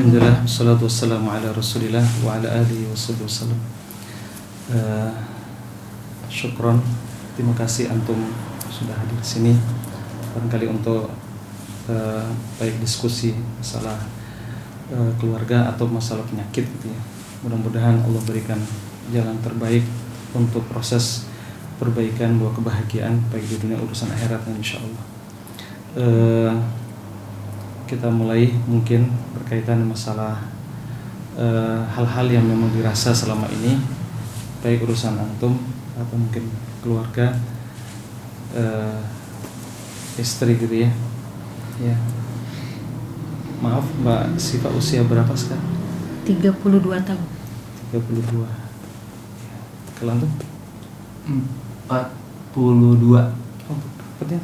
Alhamdulillah, wassalatu wassalamu ala rasulillah wa ala alihi wasallam. Syukron, terima kasih antum sudah hadir di sini. Barangkali untuk baik diskusi masalah keluarga atau masalah penyakit gitu ya. Mudah-mudahan Allah berikan jalan terbaik untuk proses perbaikan bahwa kebahagiaan baik di dunia urusan akhirat insyaallah. Kita mulai mungkin berkaitan masalah hal-hal yang memang dirasa selama ini baik urusan antum atau mungkin keluarga, istri gitu ya. Ya. Maaf Mbak Siva, usia berapa sekarang? 32 tahun. 32. Kalau antum? 42. Oh, berarti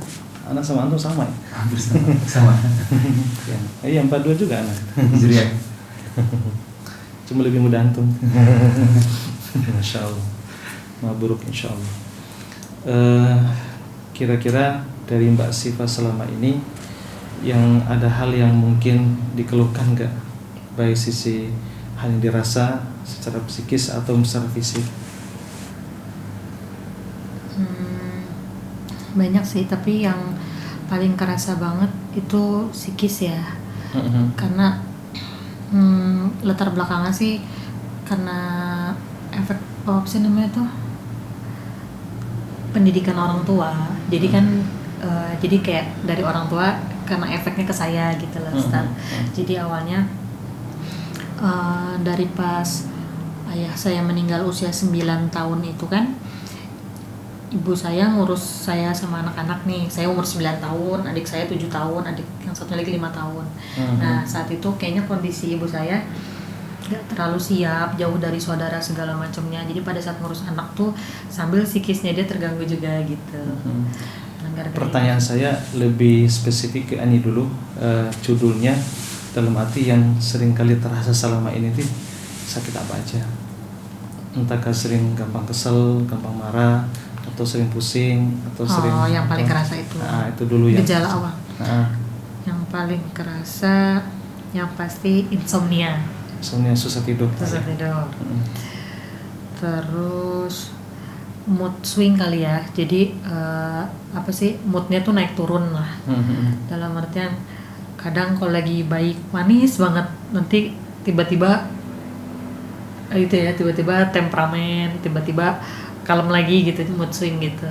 anak sama antum sama ya? Hampir sama. Ya. Iya, 42 juga anak. Zuriat. Cuma lebih muda antum. Masya Allah. Mabruk insya Allah. Kira-kira dari Mbak Siva selama ini yang ada hal yang mungkin dikeluhkan gak? Baik sisi hal yang dirasa secara psikis atau secara fisik? Banyak sih, tapi yang paling kerasa banget itu psikis ya. Karena latar belakangnya sih karena efek apa sih namanya tuh, pendidikan orang tua. Jadi kan jadi kayak dari orang tua karena efeknya ke saya gitu lah, Ustaz. Jadi awalnya dari pas ayah saya meninggal usia 9 tahun itu kan, ibu saya ngurus saya sama anak-anak nih. Saya umur 9 tahun, adik saya 7 tahun, adik yang satunya lagi 5 tahun. Nah saat itu kayaknya kondisi ibu saya gak terlalu siap, jauh dari saudara segala macamnya. Jadi pada saat ngurus anak tuh sambil psikisnya dia terganggu juga gitu. Pertanyaan saya lebih spesifik ke ini dulu, judulnya dalam arti yang seringkali terasa selama ini tuh sakit apa aja? Entahkah sering gampang kesel, gampang marah, atau sering pusing, atau sering yang paling kerasa itu. Itu dulu ya. Gejala awal. Yang paling kerasa yang pasti insomnia. Insomnia, susah tidur. Susah tidur. Terus mood swing kali ya. Jadi apa sih, moodnya tuh naik turun lah. Dalam artian kadang kalau lagi baik manis banget, nanti tiba-tiba itu ya, tiba-tiba temperamen, tiba-tiba kalem lagi gitu, mood swing gitu.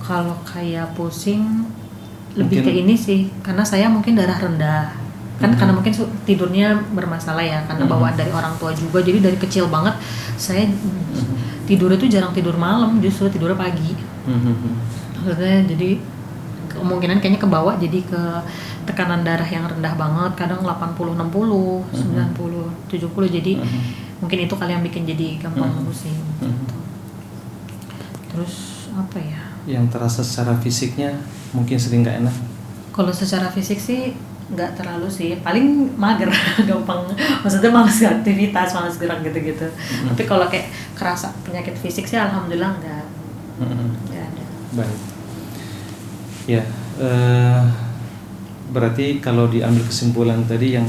Kalau kayak pusing lebih ke ini sih, karena saya mungkin darah rendah kan, karena mungkin tidurnya bermasalah ya, karena bawaan dari orang tua juga. Jadi dari kecil banget saya tidur itu jarang tidur malam, justru tidurnya pagi. Maksudnya jadi kemungkinan kayaknya kebawa jadi ke tekanan darah yang rendah banget, kadang 80, 60, 90, 70. Jadi mungkin itu kali yang bikin jadi gampang pusing gitu. Terus apa ya? Yang terasa secara fisiknya mungkin sering gak enak? Kalau secara fisik sih nggak terlalu sih, paling mager, gampang, maksudnya malas aktivitas, malas gerak gitu-gitu. Tapi kalau kayak kerasa penyakit fisik sih alhamdulillah nggak ada. Baik. Ya, berarti kalau diambil kesimpulan tadi yang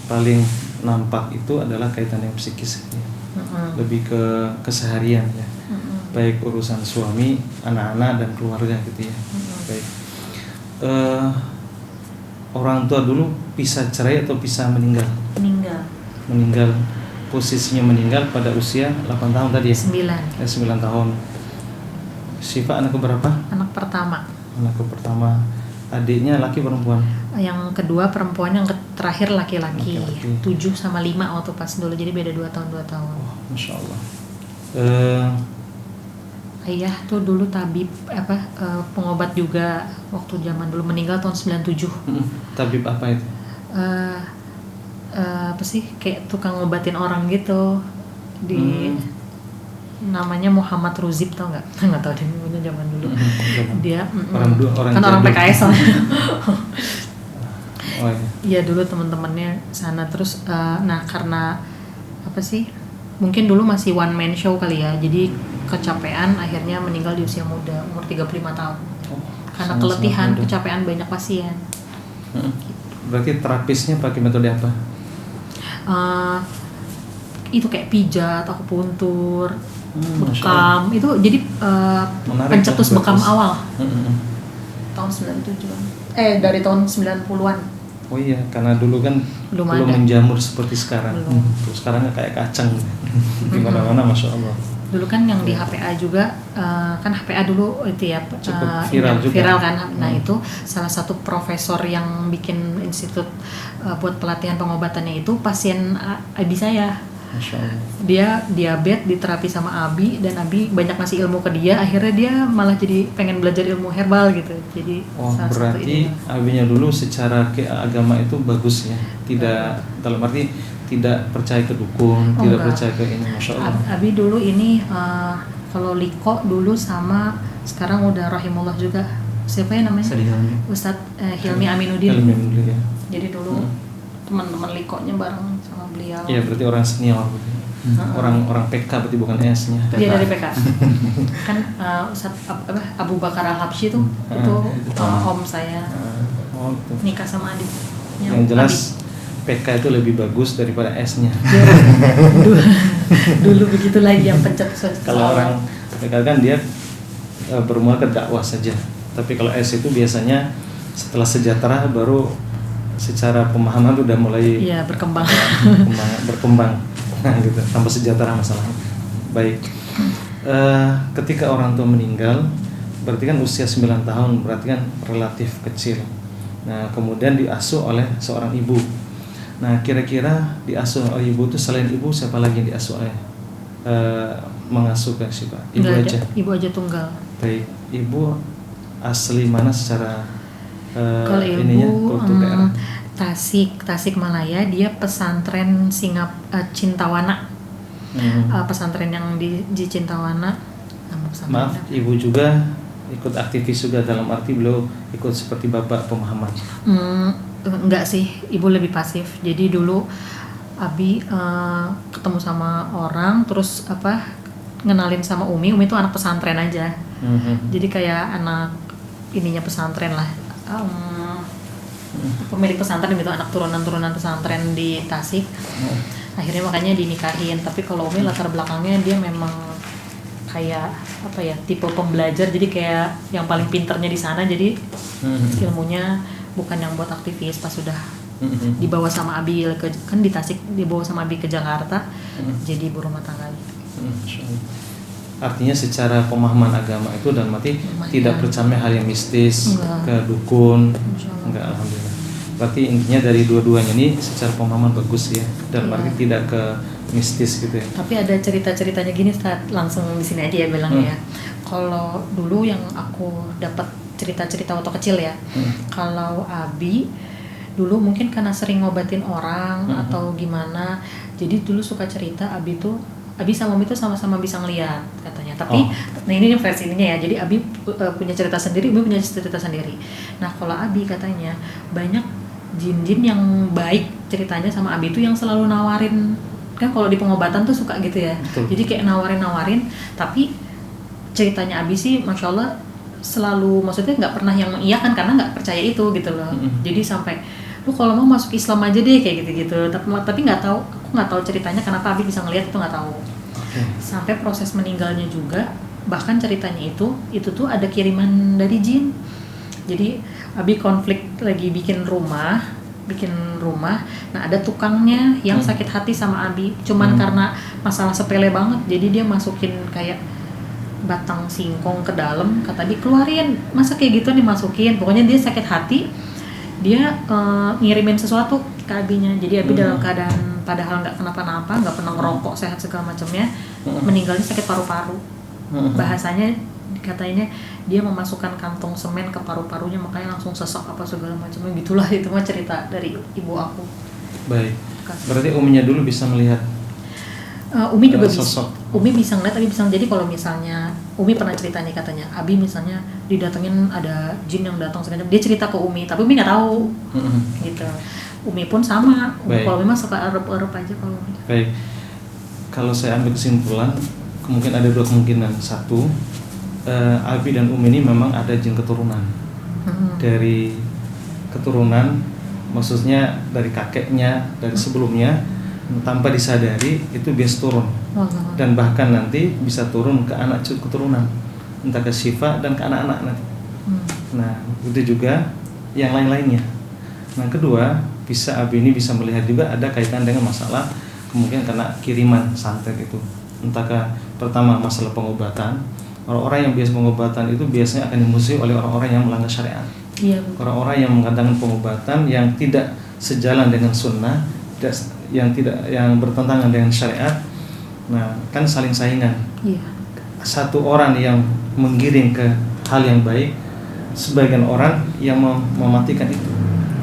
paling nampak itu adalah kaitan dengan psikis, ya. Lebih ke keseharian ya, baik urusan suami, anak-anak dan keluarga gitu ya. Baik. Orang tua dulu pisah cerai atau pisah meninggal? Meninggal. Posisinya meninggal pada usia 8 tahun tadi ya? 9 tahun. Siva anak keberapa? Anak pertama. Anak pertama. Adiknya laki perempuan? Yang kedua perempuan, yang terakhir laki-laki. 7 sama 5 waktu pas dulu, jadi beda 2 tahun. Oh, Masya Allah. Ayah tuh dulu tabib pengobat juga waktu zaman dulu, meninggal tahun 97. Tabib apa itu? Apa sih, kayak tukang ngobatin orang gitu di namanya Muhammad Ruzib, tau nggak? Nggak tahu deh, punya zaman dulu. Dia orang PKS soalnya. Iya dulu teman-temannya sana. Terus nah karena apa sih, mungkin dulu masih one man show kali ya, jadi kecapean akhirnya meninggal di usia muda, umur 35 tahun. Karena keletihan, kecapean banyak pasien. Gitu. Berarti terapisnya pakai metode apa? Itu kayak pijat, akupuntur, Masya Allah. bekam, itu jadi Menarik pencetus ya, bekam bagus. awal Mm-mm. tahun 97-an. Dari tahun 90-an. Oh iya, karena dulu kan Belum belum ada. menjamur seperti sekarang. Belum. Terus sekarang kayak kacang di mana-mana, Masya Allah. Dulu kan yang di HPA juga, kan HPA dulu itu ya Cukup viral juga. viral kan. Nah itu salah satu profesor yang bikin institut buat pelatihan pengobatannya itu pasien Abi saya. Masya Allah. Dia diabetes, diterapi sama Abi, dan Abi banyak ngasih ilmu ke dia. Akhirnya dia malah jadi pengen belajar ilmu herbal gitu. Jadi Oh, salah satu berarti ini. abinya dulu secara agama itu bagus ya. Tidak dalam arti tidak percaya ke dukun, tidak Enggak. percaya ke ini, Masya Allah. Abi dulu ini kalau Liko dulu sama sekarang udah rahimullah juga. Siapa ya namanya? Sedihnya. Ustadz Hilmi Aminuddin. Ilmu dulu ya. Jadi dulu teman-teman Likonya bareng sama beliau. Iya, berarti orang senior. Orang PK berarti bukan S-nya. Dia dari PK. Kan Ustadz Abu Bakar Al-Habsyi tuh itu om saya Oh, gitu. nikah sama adiknya. Yang jelas PK itu lebih bagus daripada S-nya. Dulu begitu lagi yang pencet. Kalau orang PK kan dia bermula ke dakwah saja. Tapi kalau S itu biasanya setelah sejahtera baru secara pemahaman udah mulai Iya berkembang. berkembang nah, gitu tanpa sejahtera masalahnya. Baik. Ketika orang tua meninggal berarti kan usia 9 tahun, berarti kan relatif kecil. Nah, kemudian diasuh oleh seorang ibu. Nah, kira-kira diasuh oleh ibu itu selain ibu siapa lagi yang diasuh oleh mengasuh ke siapa? Ibu Nggak ada, aja. ibu aja tunggal. Baik. Ibu asli mana secara Kalau ininya ibu kultur daerah? Tasik Malaya, dia pesantren Cintawana. Pesantren yang di Cintawana. Nama pesantren Maaf, apa? ibu juga ikut aktivis juga dalam arti beliau ikut seperti bapak pemahaman. Enggak sih, ibu lebih pasif. Jadi dulu Abi ketemu sama orang, terus ngenalin sama Umi itu anak pesantren aja. Jadi kayak anak ininya pesantren lah. Pemilik pesantren gitu, anak turunan pesantren di Tasik. Akhirnya makanya dinikahin. Tapi kalau Umi latar belakangnya dia memang kayak tipe pembelajar, jadi kayak yang paling pinternya di sana, jadi ilmunya bukan yang buat aktivis. Pas sudah dibawa sama Abi kan di Tasik, dibawa sama Abi ke Jakarta, jadi ibu rumah tangga gitu. Artinya secara pemahaman agama itu dan mati tidak percaya hal yang mistis, Enggak. ke dukun, Insyaallah. enggak, alhamdulillah. Berarti intinya dari dua-duanya ini secara pemahaman bagus ya, dan Iya. arti tidak ke mistis gitu ya. Tapi ada cerita-ceritanya gini, langsung di sini aja ya bilangnya ya. Kalau dulu yang aku dapat cerita-cerita waktu kecil ya, kalau Abi dulu mungkin karena sering ngobatin orang atau gimana, jadi dulu suka cerita Abi sama Umi tuh sama-sama bisa ngeliat katanya. Tapi nah ini versi ininya ya. Jadi Abi punya cerita sendiri, Umi punya cerita sendiri. Nah kalau Abi katanya banyak jin-jin yang baik ceritanya sama Abi itu yang selalu nawarin, kan kalau di pengobatan tuh suka gitu ya. Betul. Jadi kayak nawarin, tapi ceritanya Abi sih Masya Allah selalu, maksudnya nggak pernah yang mengiyakan karena nggak percaya itu gitu loh. Jadi sampai lu kalau mau masuk Islam aja deh kayak gitu-gitu. Tapi nggak tahu, aku nggak tahu ceritanya kenapa Abi bisa ngelihat itu, nggak tahu. Sampai proses meninggalnya juga, bahkan ceritanya itu tuh ada kiriman dari jin. Jadi Abi konflik lagi bikin rumah. Nah ada tukangnya yang sakit hati sama Abi, cuman karena masalah sepele banget, jadi dia masukin kayak batang singkong ke dalam, kata Abi keluarin, masa kayak gitu nih masukin. Pokoknya dia sakit hati, dia ngirimin sesuatu ke Abinya. Jadi Abi dalam keadaan padahal nggak kenapa-napa, nggak pernah ngerokok, sehat segala macamnya, meninggalnya sakit paru-paru. Bahasanya katanya dia memasukkan kantong semen ke paru-parunya, makanya langsung sesek apa segala macamnya gitulah. Itu mah cerita dari ibu aku. Baik. Berarti uminya dulu bisa melihat Umi juga bisa. sosok. Umi bisa ngeliat, Abi bisa. Jadi kalau misalnya Umi pernah cerita nih katanya, Abi misalnya didatengin ada jin yang datang segala macam, dia cerita ke Umi, tapi Umi nggak tahu. Gitu. Umi pun sama. Kalau Umi mah suka erup aja kalau Umi. Baik. Kalau saya ambil kesimpulan, mungkin ada dua kemungkinan. Satu, Abi dan Umi ini memang ada jin keturunan. Dari keturunan maksudnya dari kakeknya, dari sebelumnya, tanpa disadari itu biasa turun. Dan bahkan nanti bisa turun ke anak keturunan, entah ke Syifa dan ke anak-anak nanti. Nah, itu juga yang lain-lainnya. Nah, kedua, bisa Abi ini bisa melihat juga ada kaitan dengan masalah kemungkinan kena kiriman santet itu. Entahkah pertama masalah pengobatan. Orang-orang yang biasa pengobatan itu biasanya akan dimusuhi oleh orang-orang yang melanggar syariat. Iya. Orang-orang yang mengadakan pengobatan yang tidak sejalan dengan sunnah, yang bertentangan dengan syariat. Nah, kan saling saingan. Iya. Satu orang yang menggiring ke hal yang baik, sebagian orang yang mematikan itu.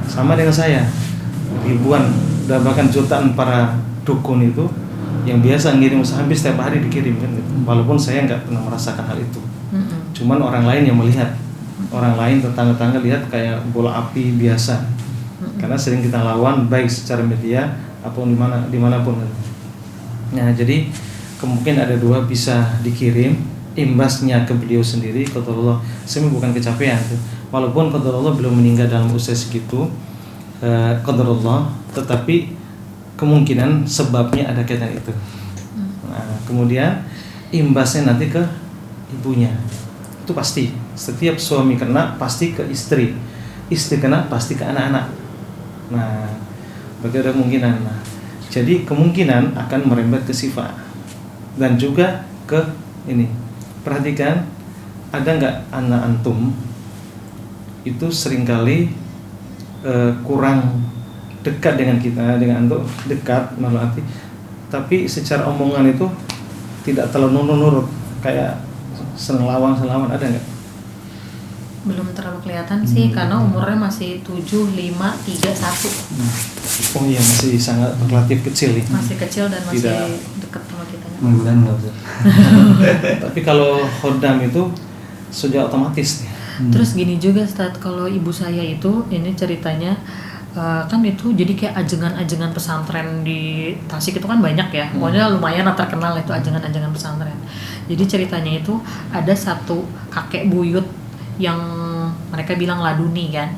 Sama dengan saya, ribuan dan bahkan jutaan para dukun itu yang biasa ngirim hampir setiap hari dikirim kan, walaupun saya nggak pernah merasakan hal itu. Cuman orang lain yang melihat, orang lain tetangga-tetangga lihat kayak bola api biasa. Karena sering kita lawan baik secara media ataupun dimanapun. Nah, jadi kemungkinan ada dua, bisa dikirim, imbasnya ke beliau sendiri, qadarullah. Sebenarnya bukan kecapean tuh. Walaupun qadarullah belum meninggal dalam usia segitu, qadarullah, tetapi kemungkinan sebabnya ada kaitan itu. Nah, kemudian imbasnya nanti ke ibunya. Itu pasti. Setiap suami kena pasti ke istri. Istri kena pasti ke anak-anak. Nah, bagaimana kemungkinan? Nah, jadi kemungkinan akan merembet ke sifat dan juga ke ini. Perhatikan, ada nggak anak antum itu seringkali kurang dekat dengan kita, dengan antum dekat malah arti, tapi secara omongan itu tidak terlalu nurut, kayak seneng lawan, ada nggak? Belum terlalu kelihatan sih, karena umurnya masih 7, 5, 3, 1. Oh iya, masih sangat relatif kecil nih. Masih kecil dan masih Tidak dekat sama kita. Mingguan nggak usah. Tapi kalau khodam itu sudah otomatis nih. Terus gini juga Ustaz, kalau ibu saya itu, ini ceritanya kan itu jadi kayak ajengan-ajengan pesantren di Tasik itu kan banyak ya, pokoknya lumayan terkenal itu ajengan-ajengan pesantren. Jadi ceritanya itu ada satu kakek buyut yang mereka bilang laduni kan.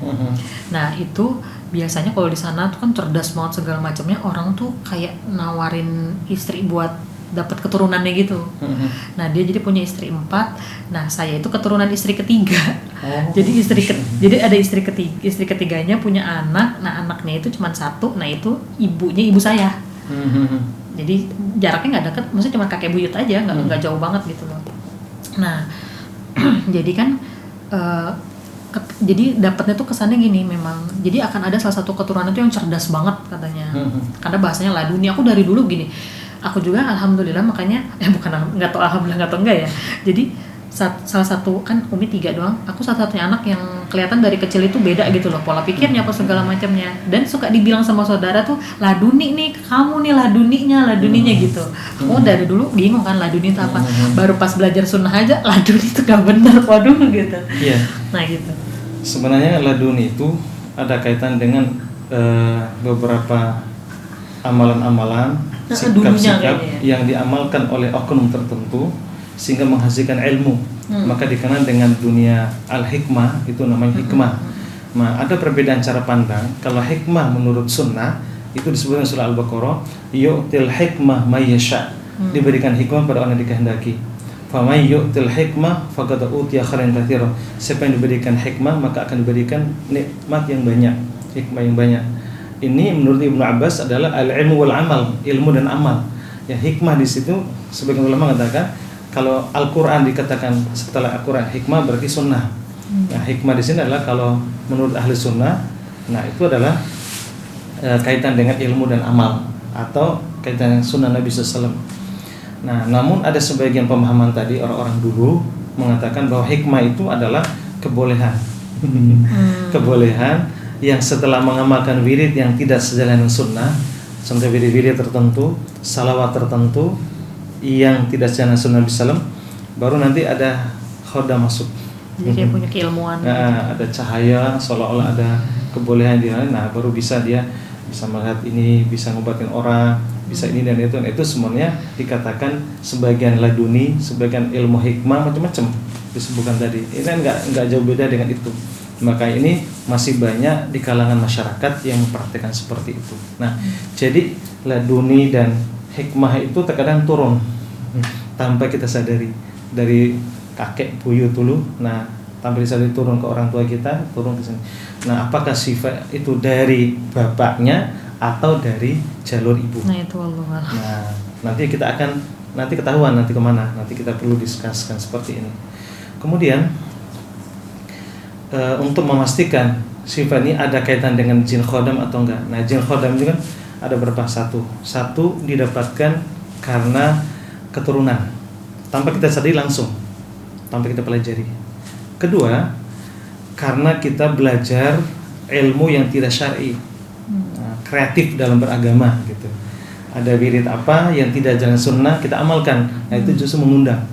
Nah itu biasanya kalau di sana tuh kan cerdas banget segala macamnya, orang tuh kayak nawarin istri buat dapat keturunannya gitu. Nah dia jadi punya istri 4. Nah saya itu keturunan istri ketiga. Jadi jadi ada istri ketiganya punya anak. Nah anaknya itu cuma 1. Nah itu ibunya ibu saya. Jadi jaraknya nggak dekat, maksudnya cuma kakek buyut aja, nggak jauh banget gitu loh. Nah jadi kan jadi dapatnya tuh kesannya gini memang. Jadi akan ada salah satu keturunan itu yang cerdas banget katanya. Karena bahasanya laduni. Aku dari dulu gini. Aku juga alhamdulillah makanya nggak tahu alhamdulillah nggak tahu enggak ya. Jadi salah satu kan Umi 3 doang. Aku satu-satunya anak yang kelihatan dari kecil itu beda gitu loh, pola pikirnya apa segala macamnya. Dan suka dibilang sama saudara tuh laduni nih, kamu nih laduninya gitu. Aku dari dulu bingung kan laduni itu apa. Baru pas belajar sunnah aja laduni itu gak benar, waduh gitu. Iya. Nah gitu. Sebenarnya laduni itu ada kaitan dengan beberapa amalan-amalan, sikap-sikap yang diamalkan oleh oknum tertentu sehingga menghasilkan ilmu. Maka dikenal dengan dunia al-hikmah, itu namanya hikmah. Nah, ada perbedaan cara pandang. Kalau hikmah menurut sunnah itu disebutkan surah Al-Baqarah, yu'til hikmah may yasha, diberikan hikmah pada orang yang dikehendaki. Fa may yu'til hikmah faqad utiya khairan katsiran. Siapa yang diberikan hikmah maka akan diberikan nikmat yang banyak, hikmah yang banyak. Ini menurut Ibnu Abbas adalah al-ilmu wal amal, ilmu dan amal. Ya, hikmah di situ sebagian ulama mengatakan kalau Al-Qur'an dikatakan setelah Al-Qur'an hikmah berarti sunnah. Nah, hikmah di sini adalah kalau menurut ahli sunnah, nah itu adalah kaitan dengan ilmu dan amal atau kaitan dengan sunnah Nabi SAW. Nah, namun ada sebagian pemahaman tadi orang-orang dulu mengatakan bahwa hikmah itu adalah kebolehan. Kebolehan yang setelah mengamalkan wirid yang tidak sejalan dengan sunnah, contoh wirid-wirid tertentu, salawat tertentu yang tidak sejalan dengan sunnah Nabi SAW, baru nanti ada khoda masuk. Jadi dia punya keilmuan. Nah, ada cahaya, seolah-olah ada kebolehan di sana. Nah, baru bisa dia bisa melihat ini, bisa ngobatin orang, bisa ini dan itu. Nah, itu semuanya dikatakan sebagian laduni, sebagian ilmu hikmah, macam-macam disebutkan tadi. Ini kan nggak jauh beda dengan itu. Maka ini masih banyak di kalangan masyarakat yang mempraktikkan seperti itu. Nah, jadi laduni dan hikmah itu terkadang turun tanpa kita sadari dari kakek buyut dulu. Nah, tanpa disadari turun ke orang tua kita, turun ke sini. Nah, apakah sifat itu dari bapaknya atau dari jalur ibu? Nah, itu Allah. Nah, nanti kita akan ketahuan nanti kemana. Nanti kita perlu diskuskan seperti ini. Kemudian untuk memastikan sifat ini ada kaitan dengan jin khodam atau enggak. Nah, jin khodam itu kan ada berapa? Satu didapatkan karena keturunan tanpa kita sadari langsung, tanpa kita pelajari. Kedua, karena kita belajar ilmu yang tidak syar'i, kreatif dalam beragama gitu. Ada wirid apa yang tidak jalan sunnah kita amalkan, nah itu justru mengundang.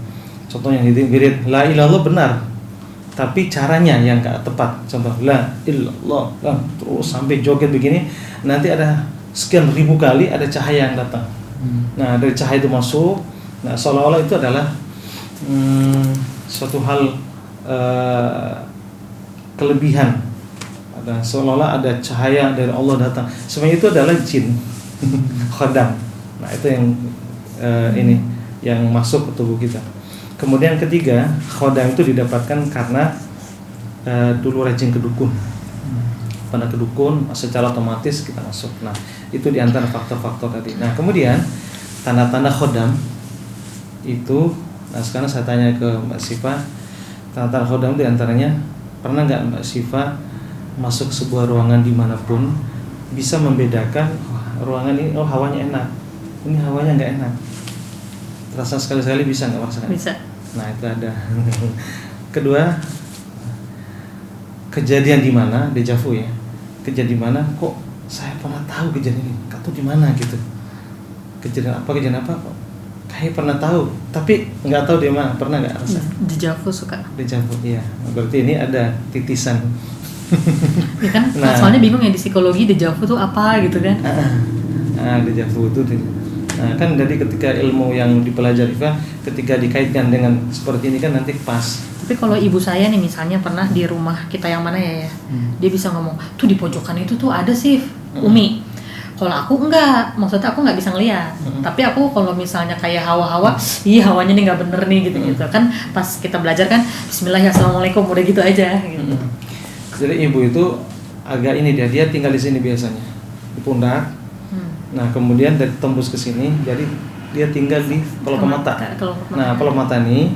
Contohnya wirid la ilaha illallah benar, tapi caranya yang gak tepat. Contoh la ilallah terus sampai joget begini, nanti ada sekian ribu kali ada cahaya yang datang. Nah, dari cahaya itu masuk, nah seolah-olah itu adalah suatu hal kelebihan. Ada seolah-olah ada cahaya dari Allah datang. Sebenarnya itu adalah jin khodam. Nah, itu yang ini yang masuk ke tubuh kita. Kemudian ketiga, khodam itu didapatkan karena dulu rajin ke dukun. Pada ke dukun secara otomatis kita masuk. Nah, itu diantara faktor-faktor tadi. Nah, kemudian tanda-tanda khodam itu, nah sekarang saya tanya ke Mbak Siva, tanda-tanda khodam itu diantaranya, pernah nggak Mbak Siva masuk sebuah ruangan dimanapun bisa membedakan ruangan ini, oh hawanya enak, ini hawanya nggak enak, terasa sekali-sekali bisa nggak merasakan? Bisa. Nah, itu ada. Kedua, kejadian di mana, deja vu ya, kejadian di mana kok saya pernah tahu kejadian ini, atau di mana gitu, kejadian apa kok kayak pernah tahu, tapi nggak tahu di mana, pernah nggak rasa? Deja vu suka. Deja vu, iya, berarti ini ada titisan. Ya kan, Nah, soalnya bingung ya di psikologi deja vu tuh apa gitu kan? Deja vu itu, nah kan dari ketika ilmu yang dipelajari ketika dikaitkan dengan seperti ini kan nanti pas. Tapi kalau ibu saya nih misalnya pernah di rumah kita yang mana ya, dia bisa ngomong tuh di pojokan itu tuh ada sih Umi. Kalau aku enggak, maksudnya aku nggak bisa ngeliat. Tapi aku kalau misalnya kayak hawa-hawa, iya hawanya nih nggak bener nih gitu-gitu kan. Pas kita belajar kan, Bismillah, assalamualaikum, udah gitu aja. Gitu. Jadi ibu itu agak ini dia tinggal di sini biasanya di pundak. Nah kemudian dari tembus ke sini, jadi dia tinggal di kelopak mata. Nah kelopak mata ini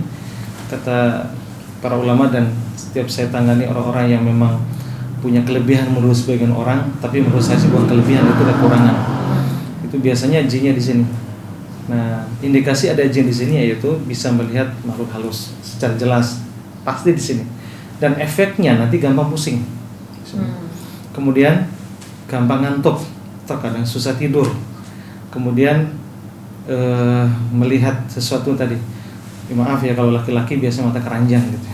kata para ulama dan setiap saya tangani orang-orang yang memang punya kelebihan menurut sebagian orang, tapi menurut saya sebuah kelebihan itu kekurangan. Itu biasanya jinnya di sini. Nah indikasi ada jin di sini yaitu bisa melihat makhluk halus secara jelas, pasti di sini. Dan efeknya nanti gampang pusing. Kemudian gampang ngantuk, terkadang susah tidur. Kemudian melihat sesuatu tadi. Maaf ya kalau laki-laki biasanya mata keranjang gitu.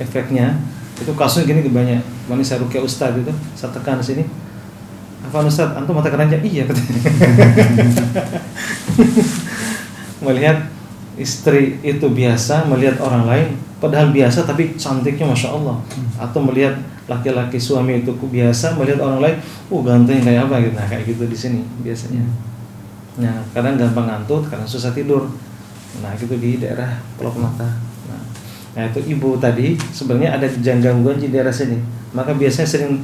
Efeknya itu kasus gini banyak. Mana saya rukyah ustaz itu, saya tekan sini. Apa ustaz, antum mata keranjang? Iya katanya. Melihat istri itu biasa melihat orang lain, padahal biasa tapi cantiknya masya Allah. Atau melihat laki-laki suami itu biasa melihat orang lain, ganteng kayak apa gitu. Nah kayak gitu di sini biasanya. Nah kadang gampang ngantuk, kadang susah tidur. Nah gitu di daerah pelok mata. Nah itu ibu tadi sebenarnya ada gangguan di daerah sini, maka biasanya sering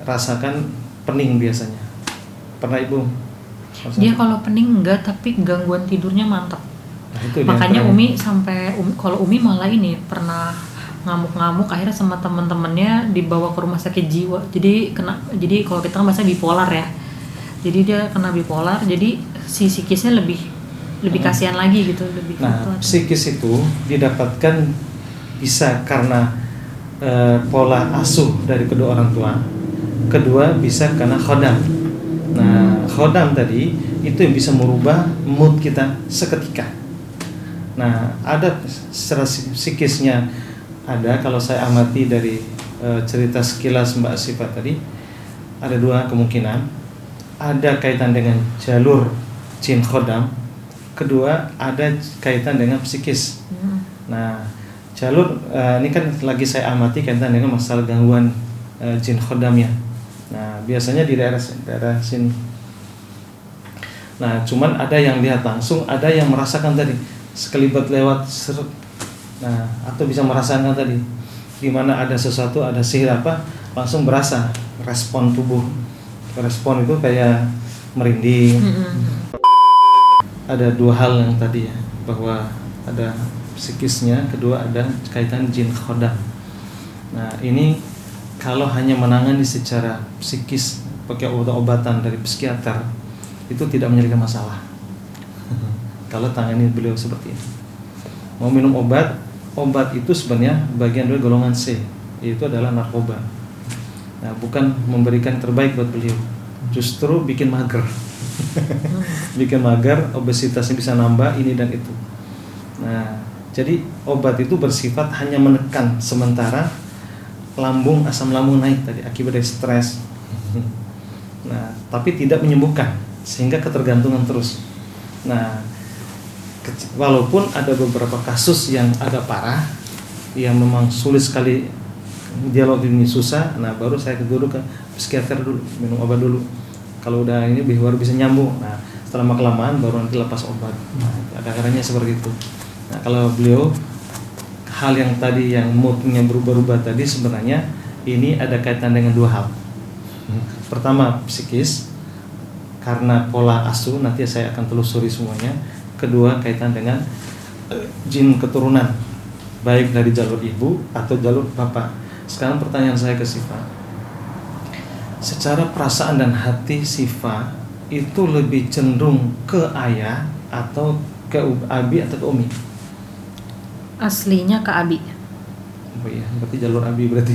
rasakan pening biasanya. Pernah ibu? Dia kalau pening enggak, tapi gangguan tidurnya mantap. Nah, itu makanya Umi sampai kalau Umi malah ini pernah ngamuk-ngamuk akhirnya sama teman-temannya dibawa ke rumah sakit jiwa. Jadi kalau kita kan bahasa bipolar ya. Jadi dia kena bipolar, jadi si psikisnya lebih kasihan lagi gitu, lebih. Nah, psikis itu didapatkan bisa karena pola asuh dari kedua orang tua. Kedua bisa karena khodam. Nah, khodam tadi itu yang bisa merubah mood kita seketika. Nah, ada secara psikisnya ada, kalau saya amati dari cerita sekilas Mbak Siva tadi, ada dua kemungkinan. Ada kaitan dengan jalur jin khodam. Kedua, ada kaitan dengan psikis. Nah, jalur ini kan lagi saya amati kaitan dengan masalah gangguan jin khodamnya. Nah biasanya di daerah sini. Nah cuman ada yang lihat langsung, ada yang merasakan tadi sekelibat lewat seret. Nah atau bisa merasakan tadi di mana ada sesuatu, ada sihir apa, langsung berasa respon tubuh. Respon itu kayak merinding. Ada dua hal yang tadi ya, bahwa ada psikisnya, kedua ada kaitan jin khodam. Nah ini kalau hanya menangani secara psikis pakai obat-obatan dari psikiater itu tidak menyelesaikan masalah. Kalau tangani beliau seperti ini, mau minum obat itu sebenarnya bagian dari golongan C, yaitu adalah narkoba. Nah bukan memberikan terbaik buat beliau, justru bikin mager. Bikin mager, obesitasnya bisa nambah ini dan itu. Nah jadi obat itu bersifat hanya menekan sementara lambung, asam lambung naik tadi akibat dari stres. Nah tapi tidak menyembuhkan, sehingga ketergantungan terus. Nah walaupun ada beberapa kasus yang agak parah, yang memang sulit sekali dialog ini susah, nah baru saya dulu ke psikiater dulu, minum obat dulu. Kalau udah ini baru bisa nyambung. Nah setelah kelamaan baru nanti lepas obat. Nah kadang-kadangnya seperti itu. Nah kalau beliau hal yang tadi yang moodnya berubah-ubah tadi sebenarnya ini ada kaitan dengan dua hal. Pertama psikis karena pola asuh, nanti saya akan telusuri semuanya. Kedua kaitan dengan jin keturunan, baik dari jalur ibu atau jalur bapak. Sekarang pertanyaan saya ke Sifa, secara perasaan dan hati Sifa itu lebih cenderung ke ayah atau ke abi atau ke umi? Aslinya ke abi. Oh iya, berarti jalur abi berarti.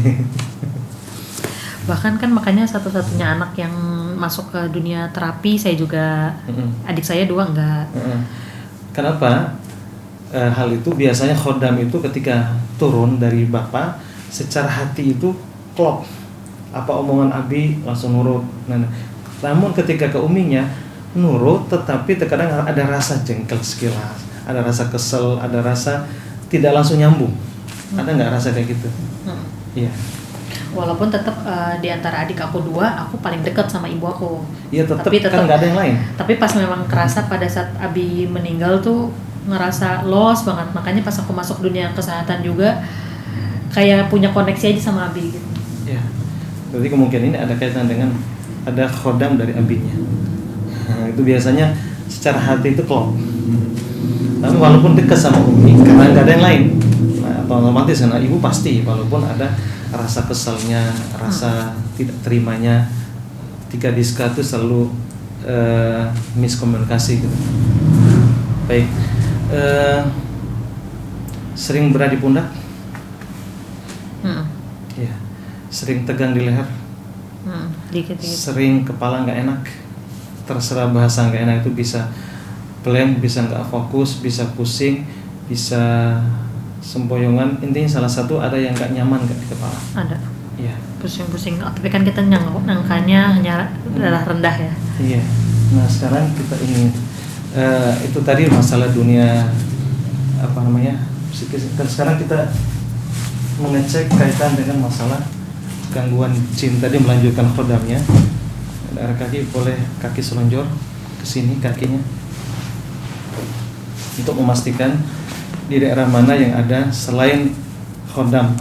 Bahkan kan makanya satu-satunya anak yang masuk ke dunia terapi saya juga. Adik saya 2 enggak. Kenapa? Hal itu biasanya khodam itu ketika turun dari bapak, secara hati itu klop. Apa omongan abi langsung nurut. Nah, namun ketika ke uminya nurut, tetapi terkadang ada rasa jengkel sekilas, ada rasa kesel, ada rasa tidak langsung nyambung. Ada nggak rasa kayak gitu? Iya. Walaupun tetap di antara adik aku 2, aku paling dekat sama ibu aku. Iya tetap Tapi kan nggak ada yang lain. Tapi pas memang kerasa pada saat abi meninggal tuh ngerasa lost banget. Makanya pas aku masuk dunia kesehatan juga kayak punya koneksi aja sama abi gitu. Iya. Berarti kemungkinan ini ada kaitan dengan ada khodam dari abinya. Nah, itu biasanya secara hati itu klop. Tapi walaupun dekat sama umi, karena nggak ada yang lain, nah, otomatis karena ibu pasti, walaupun ada rasa keselnya, rasa tidak terimanya, ketika diska itu selalu miskomunikasi gitu. Baik, sering berat di pundak, ya, sering tegang di leher, dikit-dikit. sering kepala nggak enak, terserah bahasa nggak enak itu bisa blank, bisa nggak fokus, bisa pusing, bisa sempoyongan, intinya salah satu ada yang nggak nyaman nggak di kepala. Ada. Iya. Pusing-pusing. Tapi kan kita nangkanya hanya darah rendah ya. Iya. Nah sekarang kita ini itu tadi masalah dunia apa namanya psikis. Dan sekarang kita mengecek kaitan dengan masalah gangguan jin tadi, melanjutkan khodamnya. Daerah kaki boleh kaki selonjor ke sini kakinya untuk memastikan di daerah mana yang ada selain khodam,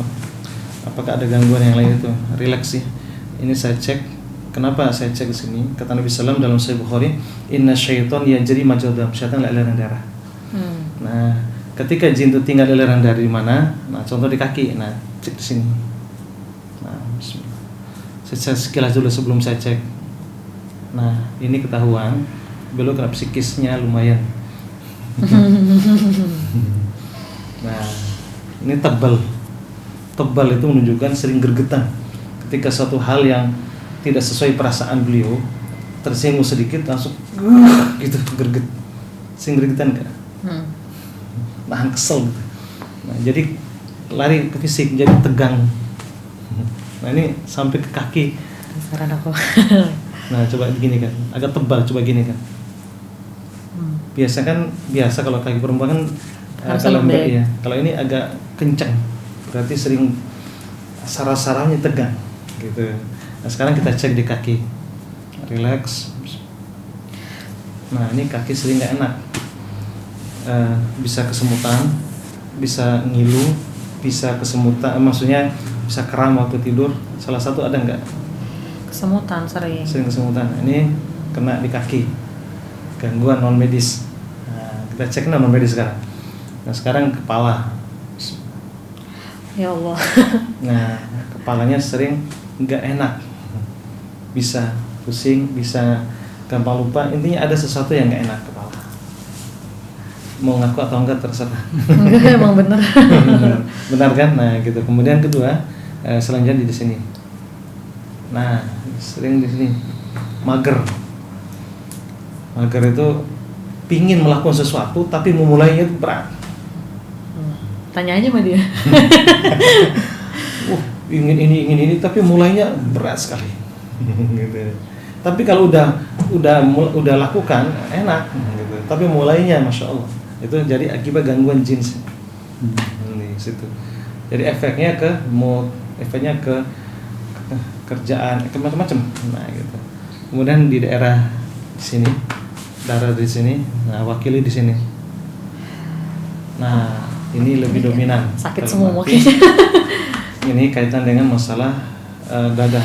apakah ada gangguan yang lain itu. Relax sih. Ini saya cek. Kenapa saya cek di sini? Kata Nabi SAW dalam Sahih Bukhari, Inna syaiton yajri majal dam. Syaitan aliran darah. Nah, ketika jin itu tinggal aliran darah di mana? Nah, contoh di kaki. Nah, cek di sini. Nah, bismillah. Saya sekilas dulu sebelum saya cek. Nah, ini ketahuan. Beliau kena psikisnya lumayan. Nah, ini tebal itu menunjukkan sering gergetan ketika suatu hal yang tidak sesuai perasaan beliau, tersinggung sedikit langsung gitu gerget, sering gergetan kan, nahan kesel gitu. Nah, jadi lari ke fisik, jadi tegang. Nah ini sampai ke kaki. Saran aku. Nah coba gini kan, agak tebal, coba gini kan. Biasa kalau kaki perempuan kan harus kalau lembek. ya, kalau ini agak kencang, berarti sering saraf-sarafnya tegang gitu. Nah sekarang kita cek di kaki, relax. Nah ini kaki sering nggak enak, bisa kesemutan, bisa ngilu, bisa kesemutan, maksudnya bisa kram waktu tidur. Salah satu ada nggak? Kesemutan sering. Sering kesemutan. Ini kena di kaki, gangguan non medis. Nah, kita cek non medis sekarang. Nah sekarang kepala. Ya Allah. Nah kepalanya sering nggak enak, bisa pusing, bisa gampang lupa. Intinya ada sesuatu yang nggak enak kepala. Mau ngaku atau enggak terserah. Enggak, emang bener. Benar kan? Nah gitu. Kemudian kedua, selanjutnya di sini. Nah sering di sini mager. Mager itu pingin melakukan sesuatu tapi memulainya itu berat. Tanya aja sama dia. Ingin ini tapi mulainya berat sekali. Gitu. Tapi kalau udah lakukan enak gitu. Tapi mulainya masya Allah itu jadi akibat gangguan jin di situ. Jadi efeknya ke mood, efeknya ke kerjaan, ke macam-macam. Nah gitu. Kemudian di daerah sini, darah di sini, nah wakili di sini. Nah ini lebih dominan. Sakit semua mungkin. Ini kaitan dengan masalah dada.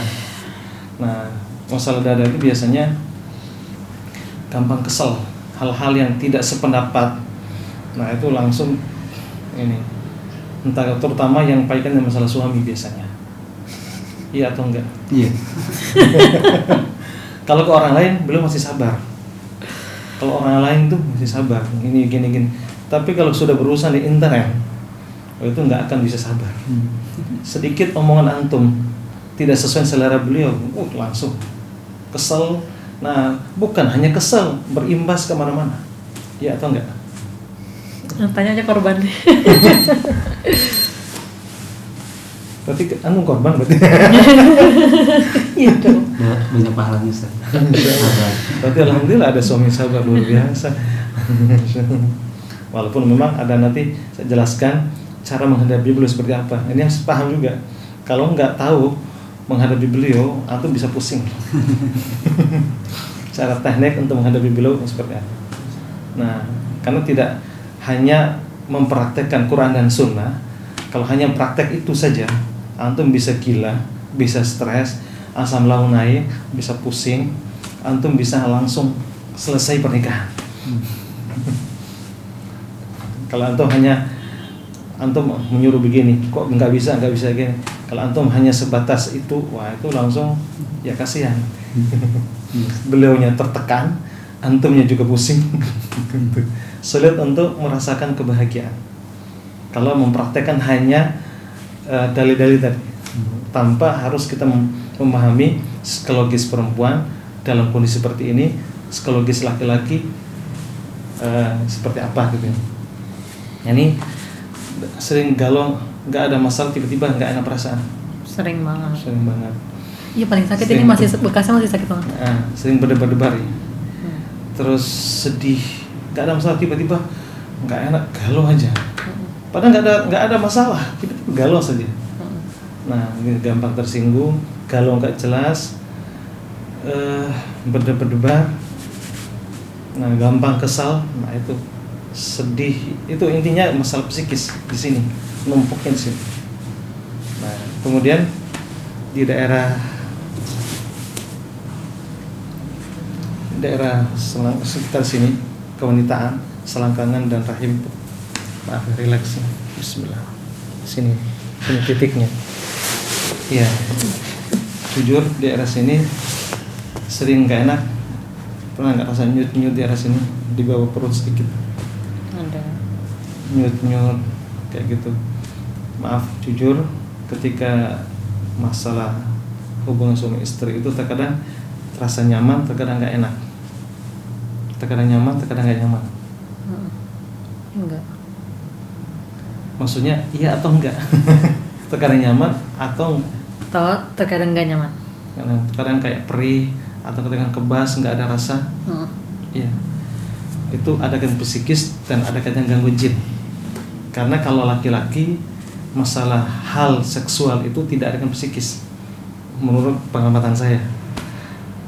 Nah masalah dada itu biasanya gampang kesel, hal-hal yang tidak sependapat. Nah itu langsung ini, entah terutama yang kaitan dengan masalah suami biasanya. Iya atau enggak? Iya. Kalau ke orang lain belum masih sabar. Kalau orang lain tuh masih sabar. Ini gini. Tapi kalau sudah berurusan di internet, itu nggak akan bisa sabar. Sedikit omongan antum tidak sesuai selera beliau, langsung kesel. Nah, bukan hanya kesel, berimbas kemana-mana. Ya atau enggak? Tanya aja korban. Berarti anu korban berarti. Iya dong. Banyak pahalanya Ustaz. Berarti alhamdulillah ada suami sabar luar biasa. Walaupun memang ada, nanti saya jelaskan cara menghadapi beliau seperti apa. Ini harus paham juga. Kalau nggak tahu menghadapi beliau, antum bisa pusing. Cara teknik untuk menghadapi beliau seperti apa. Nah, karena tidak hanya mempraktekkan Quran dan Sunnah. Kalau hanya praktek itu saja, antum bisa gila, bisa stres, asam lambung naik, bisa pusing, antum bisa langsung selesai pernikahan. Kalau antum menyuruh begini, kok nggak bisa gini. Kalau antum hanya sebatas itu, wah itu langsung ya kasihan. Beliaunya tertekan, antumnya juga pusing. Sulit untuk merasakan kebahagiaan. Kalau mempraktekkan hanya dalil-dalil tadi, tanpa harus kita memahami psikologis perempuan dalam kondisi seperti ini, psikologis laki-laki seperti apa gitu. Ini sering galau, nggak ada masalah, tiba-tiba nggak enak perasaan. Sering banget. Iya paling sakit sering, ini masih bekasnya masih sakit banget. Sering berdebar-debar ya. Terus sedih, nggak ada masalah, tiba-tiba nggak enak, galau aja. Padahal nggak ada masalah, tiba-tiba galau saja. Nah, gampang tersinggung, galau nggak jelas, berdebar-debar, nah gampang kesal, nah itu sedih, itu intinya masalah psikis di sini, numpuknya di sini. Nah, kemudian di daerah sekitar sini, kewanitaan, selangkangan dan rahim. Maaf, relax. Bismillah. Sini titiknya. Iya. Jujur di daerah sini sering nggak enak. Pernah nggak rasa nyut di daerah sini, di bawah perut sedikit? Ada. Nyut kayak gitu. Maaf, jujur ketika masalah hubungan suami istri itu terkadang terasa nyaman, terkadang nggak enak. Terkadang nyaman, terkadang nggak nyaman. Enggak. Maksudnya iya atau enggak? Terkadang nyaman atau terkadang nggak nyaman. Terkadang kayak perih atau kadang kebas, nggak ada rasa. Iya. Itu ada kan psikis dan ada kan gangguan jin. Karena kalau laki-laki masalah hal seksual itu tidak dengan psikis menurut pengamatan saya.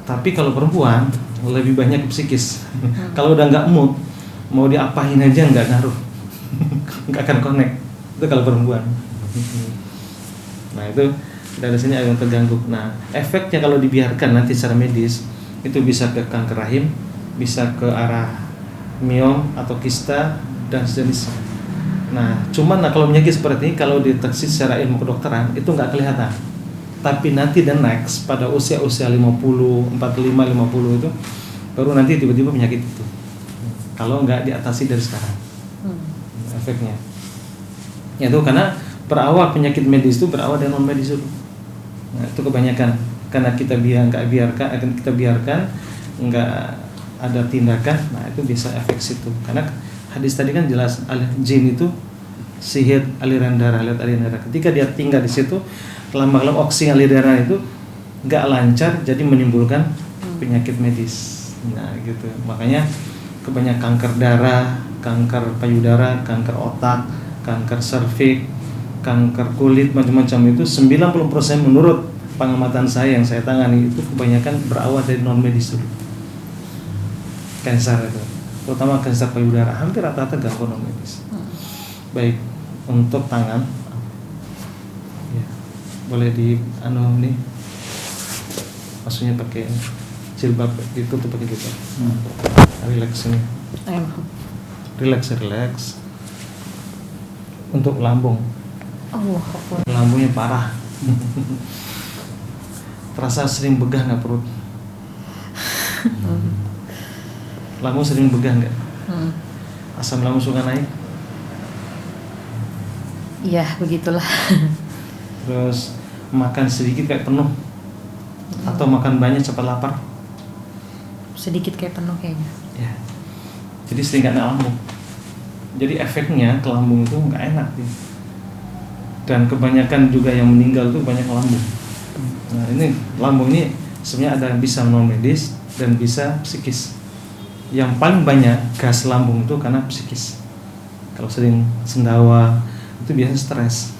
Tapi kalau perempuan lebih banyak ke psikis. Kalau udah nggak mood, mau diapain aja nggak ngaruh, nggak akan connect. Itu kalau perempuan. Nah itu dari sini agak terganggu. Nah efeknya kalau dibiarkan nanti secara medis itu bisa ke kanker rahim, bisa ke arah miom atau kista dan sejenisnya. Nah cuman kalau penyakit seperti ini kalau deteksi secara ilmu kedokteran itu nggak kelihatan. Tapi nanti the next pada usia-usia 50, 45, 50 itu baru nanti tiba-tiba penyakit itu. Kalau nggak diatasi dari sekarang, efeknya. Ya itu karena berawal penyakit medis itu berawal dari non medis itu. Nah itu kebanyakan karena kita biarkan nggak ada tindakan. Nah itu bisa efek situ. Karena hadis tadi kan jelas jin itu sihir aliran darah. Ketika dia tinggal di situ, lama-lama oksigen aliran darah itu nggak lancar, jadi menimbulkan penyakit medis. Nah gitu. Makanya kebanyakan kanker darah, kanker payudara, kanker otak, kanker serviks, kanker kulit, macam-macam itu 90% menurut pengamatan saya yang saya tangani itu kebanyakan berawal dari non medis dulu. Kanker itu, terutama kanker payudara, hampir rata-rata gangguan non medis. Baik untuk tangan, ya, boleh di nih, maksudnya pakai jilbab ditutup pakai gitu. Relax ini. Relax. Untuk lambung. Lambungnya parah. Terasa sering begah nggak perut? Lambung sering begah nggak? Asam lambung suka naik? Iya, begitulah. Terus makan sedikit kayak penuh? Atau makan banyak cepat lapar? Sedikit kayak penuh kayaknya. Ya. Jadi sering nggak enak lambung. Jadi efeknya ke lambung itu nggak enak nih. Dan kebanyakan juga yang meninggal itu banyak lambung. Nah ini lambung ini sebenarnya ada bisa non medis dan bisa psikis. Yang paling banyak gas lambung itu karena psikis. Kalau sering sendawa itu biasanya stres,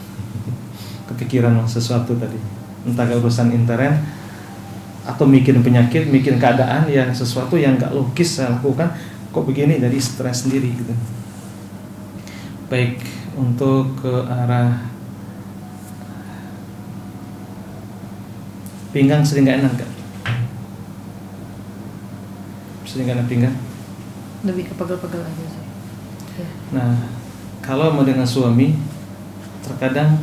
kepikiran sesuatu tadi, entah ke urusan intern atau mikirin penyakit, mikirin keadaan yang sesuatu yang nggak logis saya lakukan, kok begini, jadi stres sendiri gitu. Baik, untuk ke arah pinggang sering nggak enak gak? Sering nggak enak pinggang? Lebih ke pegel-pegel aja sih. Ya. Nah, kalau mau dengan suami, terkadang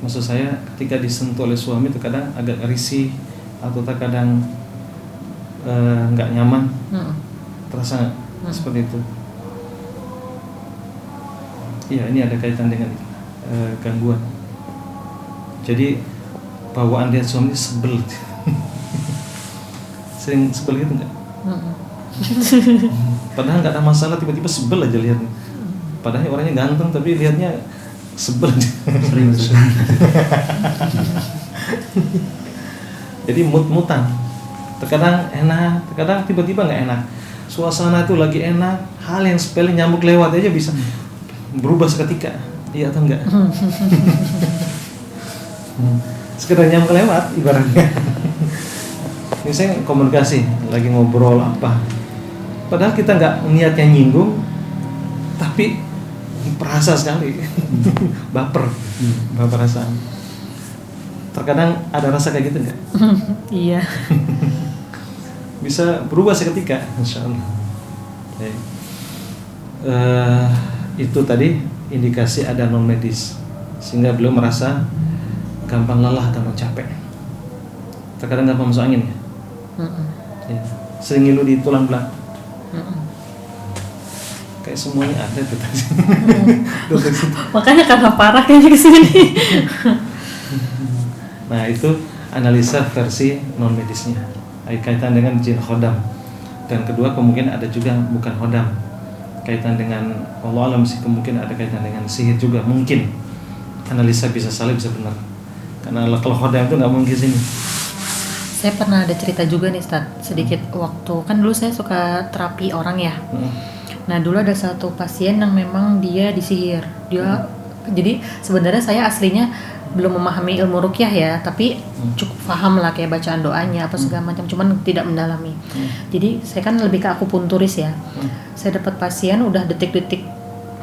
maksud saya ketika disentuh oleh suami terkadang agak risih atau terkadang nggak nyaman, terasa seperti itu. Iya, ini ada kaitan dengan gangguan. Jadi bawaan dia suami sebel. Sering sebel gitu nggak? Padahal nggak ada masalah, tiba-tiba sebel aja lihatnya. Padahal orangnya ganteng tapi lihatnya sebel. Sering. Jadi mut-mutan. Terkadang enak, terkadang tiba-tiba nggak enak. Suasana itu lagi enak, hal yang sepele nyamuk lewat aja bisa berubah seketika. Iya atau enggak? Sekedar nyamuk lewat ibaratnya. Misalnya komunikasi, lagi ngobrol apa, padahal kita nggak niatnya nyinggung, tapi perasa sekali, baper perasaan. Terkadang ada rasa kayak gitu nggak? Iya. Bisa berubah seketika, insya Allah. Itu tadi indikasi ada non medis, sehingga beliau merasa gampang lelah, gampang capek. Terkadang gampang masuk angin ya. Ya. Sering ngilu di tulang belakang. Kayak semuanya ada tuh tadi. Makanya karena parah kayaknya kesini. Nah itu analisa versi non medisnya, kaitan dengan jin khodam. Dan kedua kemungkinan ada juga bukan khodam, kaitan dengan Allah alam sih, kemungkinan ada kaitan dengan sihir juga mungkin. Analisa bisa salah bisa benar. Karena kalau khodam itu nggak mungkin sini. Saya pernah ada cerita juga nih Ustaz, sedikit waktu kan dulu saya suka terapi orang ya. Nah dulu ada satu pasien yang memang dia disihir, dia Jadi sebenarnya saya aslinya belum memahami ilmu ruqyah ya, tapi cukup paham lah kayak bacaan doanya apa segala macam, cuman tidak mendalami. Jadi saya kan lebih ke akupunturis ya. Saya dapat pasien udah detik-detik,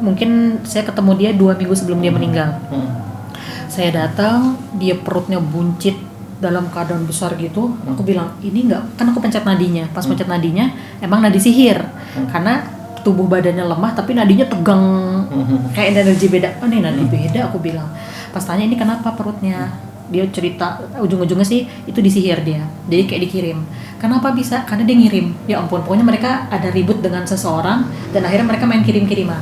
mungkin saya ketemu dia 2 minggu sebelum dia meninggal. Saya datang, dia perutnya buncit dalam keadaan besar gitu. Aku bilang ini enggak, kan aku pencet nadinya. Pas pencet nadinya emang nadi sihir, karena tubuh badannya lemah tapi nadinya tegang, kayak energi beda. Oh, ini nadi beda, aku bilang. Pas tanya ini kenapa perutnya, dia cerita ujung-ujungnya sih itu disihir dia, jadi kayak dikirim. Kenapa bisa? Karena dia ngirim. Ya ampun, pokoknya mereka ada ribut dengan seseorang dan akhirnya mereka main kirim-kiriman.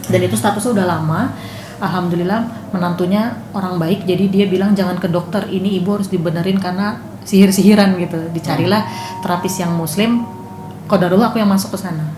Dan itu statusnya udah lama. Alhamdulillah menantunya orang baik, jadi dia bilang jangan ke dokter, ini ibu harus dibenerin karena sihir-sihiran gitu. Dicarilah terapis yang muslim. Qadarullah aku yang masuk ke sana.